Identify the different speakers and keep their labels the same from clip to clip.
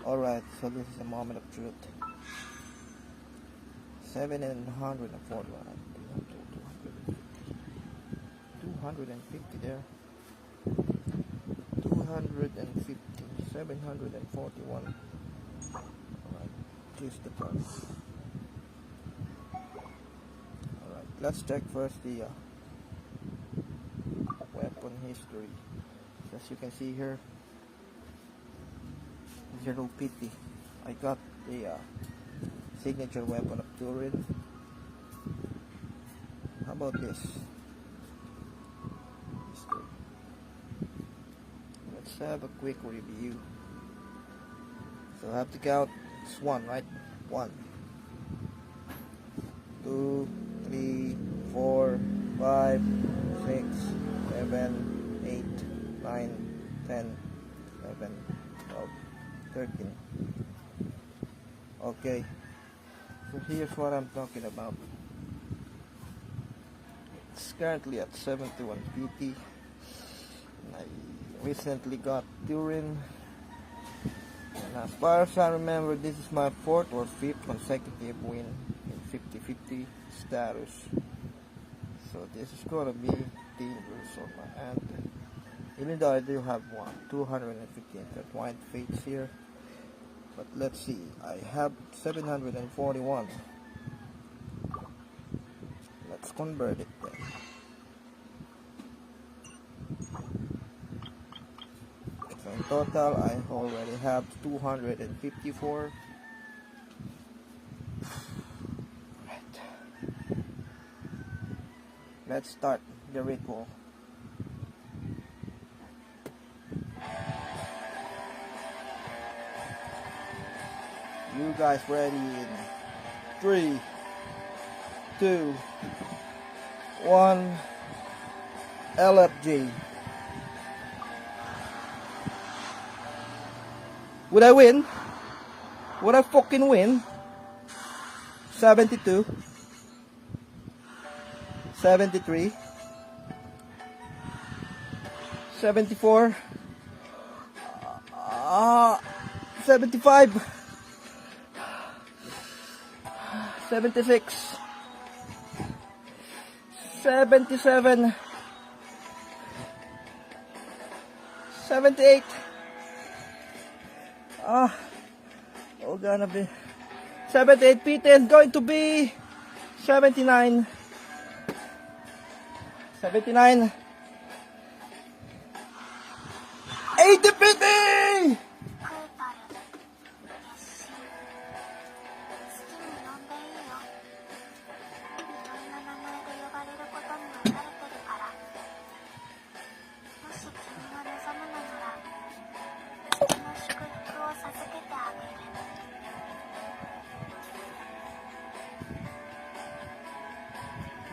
Speaker 1: Alright, so this is a moment of truth. 741. 250 there. 250. 741. Alright, choose the price. Alright, let's check first the weapon history. So as you can see here, 0 PT. I got the signature weapon of Turin. How about this? History. Let's have a quick review. So I have to count. It's 1, right? 1, 2, 3, 4, 5, 6, 7, 8, 9, 10, 11, 12, 13. Okay, so here's what I'm talking about. It's currently at 71 PT. I recently got Turin, and as far as I remember, this is my 4th or 5th consecutive win in 50-50 status. So this is gonna be dangerous on my end. Even though I do have 250 intertwined fates here. But let's see, I have 741. Let's convert it then. So in total, I already have 254. Right. Let's start the ritual. You guys ready in 3, 2, 1, LFG. Would I win? Would I fucking win? 72, 73, 74, 75, 76, 77, 78. Gonna be 78 PT and going to be 79, 79, 80 PT.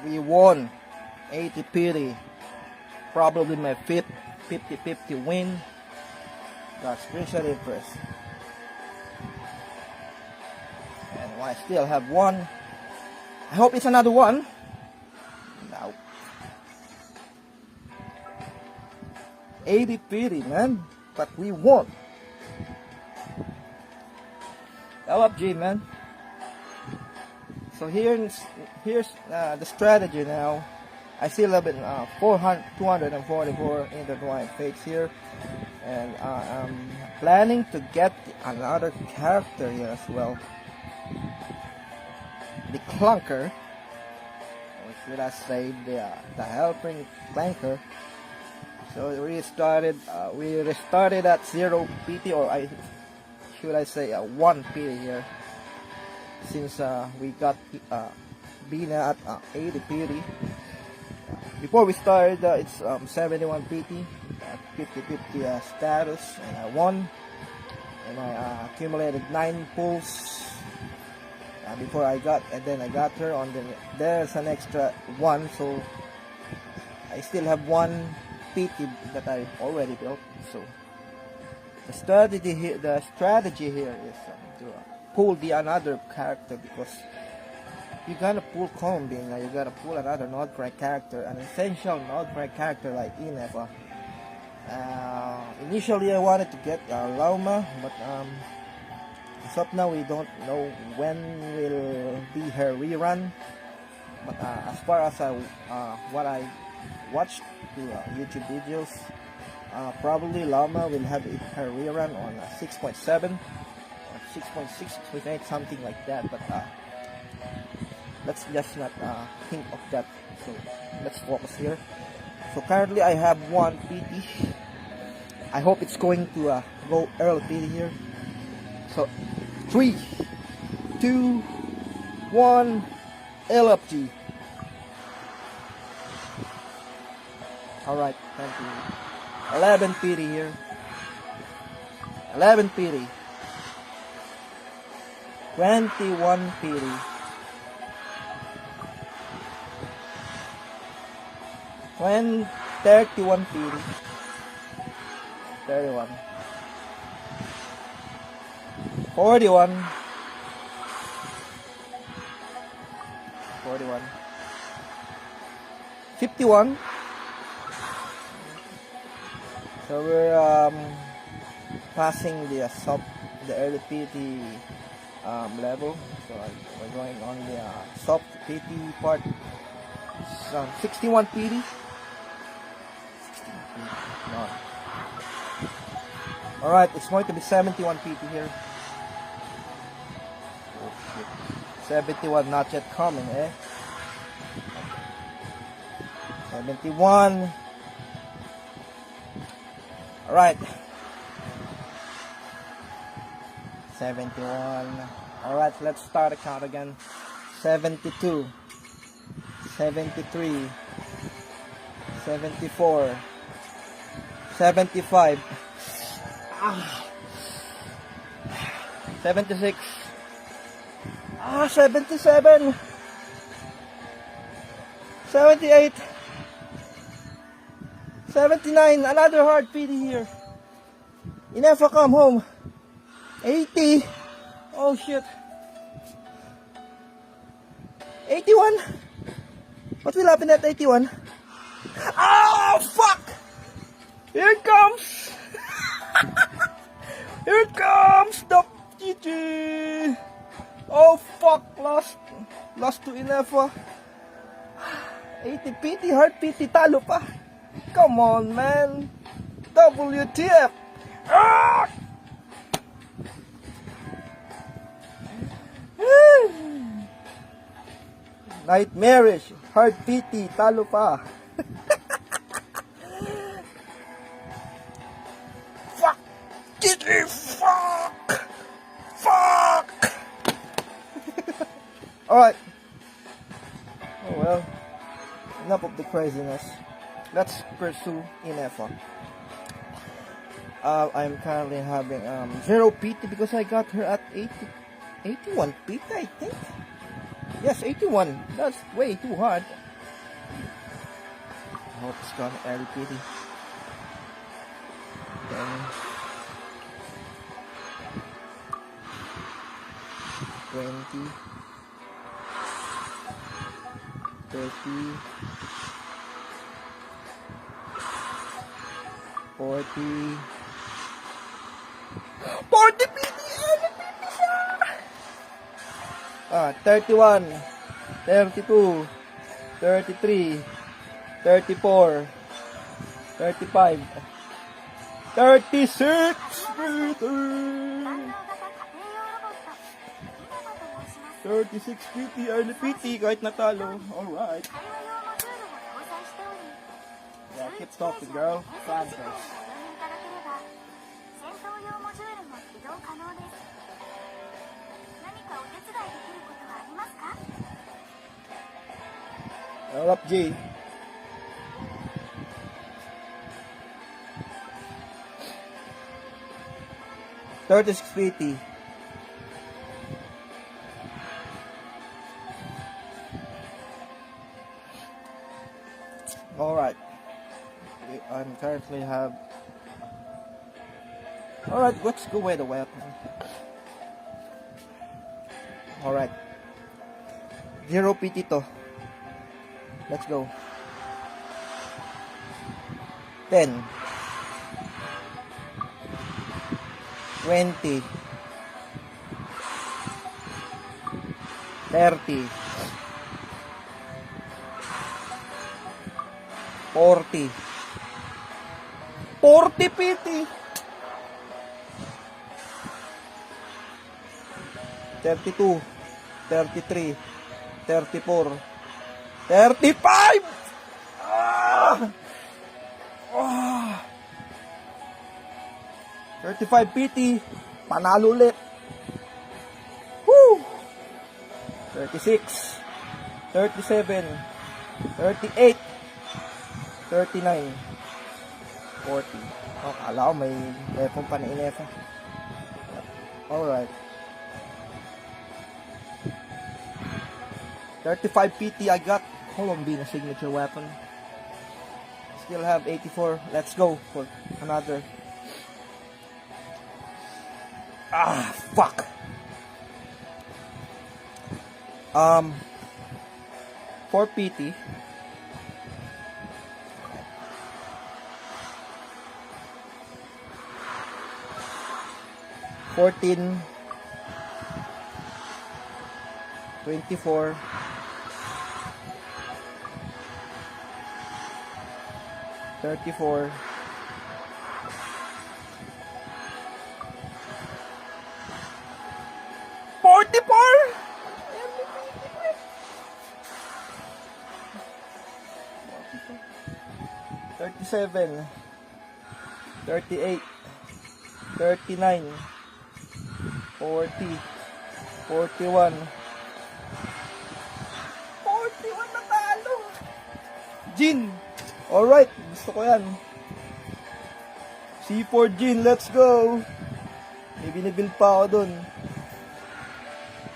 Speaker 1: We won 80 PT, probably my 5th 50-50 win. Got spiritually impressed. And I still have 1. I hope it's another 1. No. 80 PT, man. But we won. LFG, man. So here's the strategy now. I still have 244 intertwined fates here, and I'm planning to get another character here as well. The Clunker, or should I say the Helping Clanker. So we restarted at 0 PT, or should I say 1 PT here. Since we got Bina at 80 PT. Before we started, it's 71 PT, 50-50 status, and I won. And I accumulated 9 pulls before I got her on there's an extra 1, so I still have 1 PT that I already built. So the strategy here is to pull another character, because you gotta pull Combin, you gotta pull another Nordcry character, an essential Nordcry character like Inef. Initially I wanted to get Lauma, but As of now, we don't know when will be her rerun. But as far as what I watched to YouTube videos, probably Llama will have her rerun on 6.7 or 6.6, something like that. But let's just not think of that. So let's focus here. So currently I have one PT. I hope it's going to go early PT here. So 3, 2, 1, LFG. Alright, thank you. 11 PT here. 11 PT. 21 PT. 31 PT. 31. 41. 41. 51. So we're passing the early PT level. So we're going on the soft PT part. 61 PT. No. Alright, it's going to be 71 PT here. Oh shit. 71 not yet coming, eh? 71. Alright. 71. Alright, let's start the count again. 72. 73. 74. 75. 76. 77. 78. 79. Another hard PT here. Inefa, come home. 80. Oh shit. 81. What will happen at 81? Oh fuck! Here it comes! Here it comes! The GG! Oh fuck! Lost to Inefa. 80 PT, hard PT, talo pa. Come on, man. WTF! Ah! Nightmarish, hard PT, talo pa. Fuck! GG! Fuck! Fuck! Alright. Oh well. Enough of the craziness. Let's pursue Inefa. I'm currently having 0 PT because I got her at 81 PT, I think. Yes, 81. That's way too hard. I hope it's gone early PT. Then 20, 30, 40. 40 PT! 31, 32, 33, 34, 35, 36 PT, early PT, kahit natalo. Alright. Yeah, keep talking, girl. Fantastic. LFG. $36 PT. Alright. I'm currently have. Alright, let's go with the weapon. Alright. 0 PT to. Let's go. 10. 20. 30, 40, 40 PT, 32, 33, 34, 35. Ah! Ah! 35 PT, panalo ulit. Woo! 36, 37, 38, 39, 40. Oh, kala ko may lepong pa na inefa. Alright. 35 PT I got. Columbine signature weapon. Still have 84. Let's go for another. Ah, fuck. 4 PT. $14, 24, 34, 44, 37, 38, 39, 40, 41, 41 na talo. Jin. Alright, gusto ko yan. C4 Jin, let's go. May binibuild pa ako dun.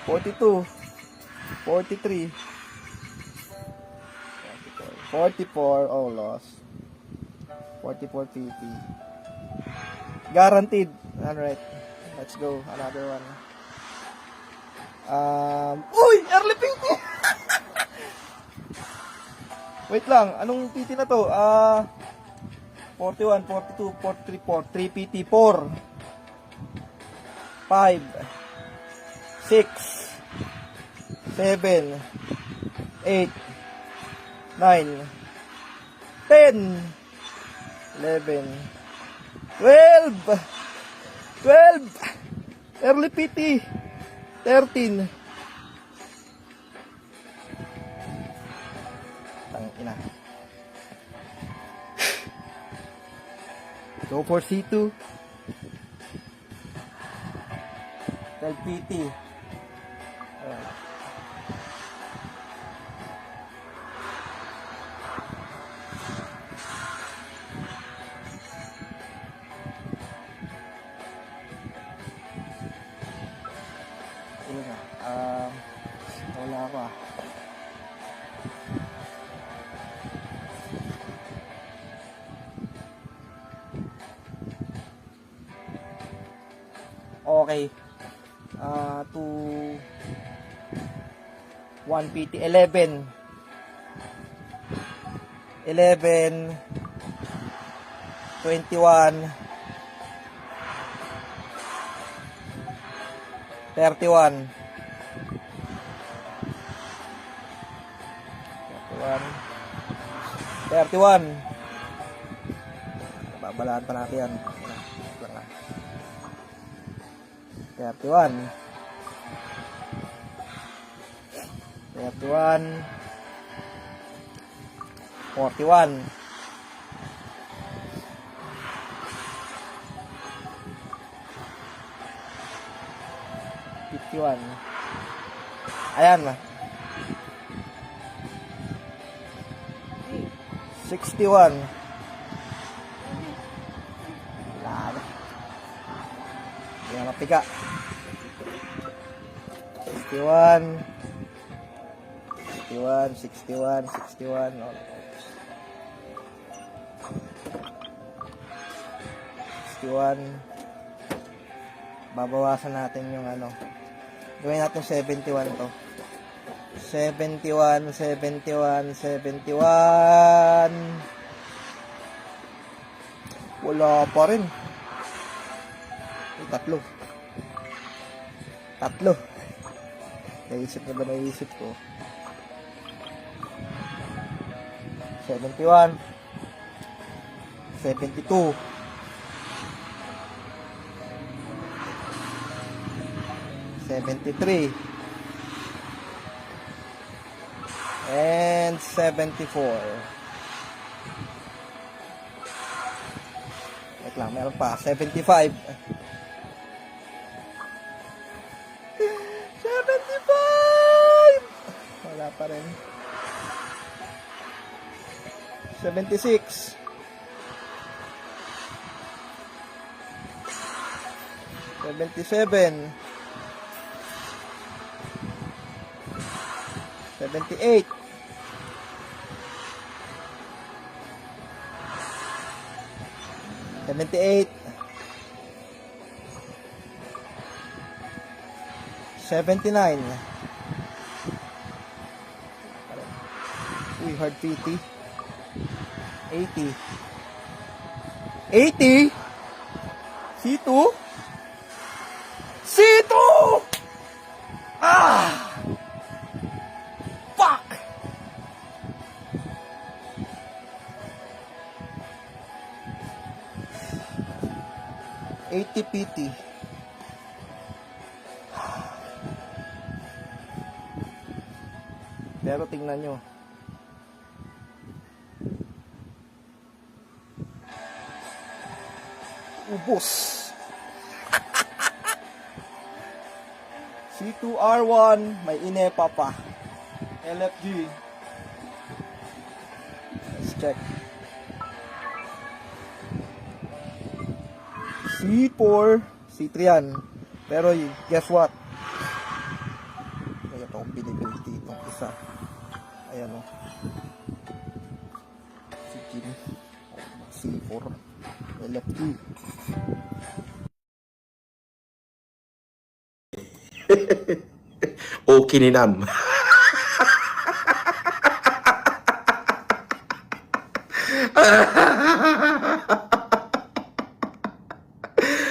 Speaker 1: 42, 43, 44, oh lost. 44 PT. Guaranteed. Alright, let's go. Another one. Uy! Early PT! Wait lang, anong PT na to? 41, 42, 43, 4, 3 PT, 4, 5, 6, 7, 8, 9, 10, 11, 12, 12, early PT, 13, tangina. Go for C2. 12 PT. Wala ako ah. Okay. 2 1 PT 11 11 21 31 31 babalaan pa natin yan. 31 41 51 ayan na 61 wala na hindi na mapiga 61 61 61 61 babawasan natin yung ano gawin natin 71 to 71 wala pa rin tatlo Naisip na ba naisip ko? 71. 72. 73. And 74. Wait lang, meron pa. 75. 75! Wala pa rin. 76. 77. 78. 78. 79. Uy, hard PT. 80. 80? C2? C2! Ah! Fuck! PT. Pero tingnan nyo. Ubos. C2R1, may inepa pa. LFG. Let's check. C4, C3 yan. Pero guess what? May ito akong pinipiliti itong isa. Ayan o. C4. LFG.
Speaker 2: Okay ni Nam.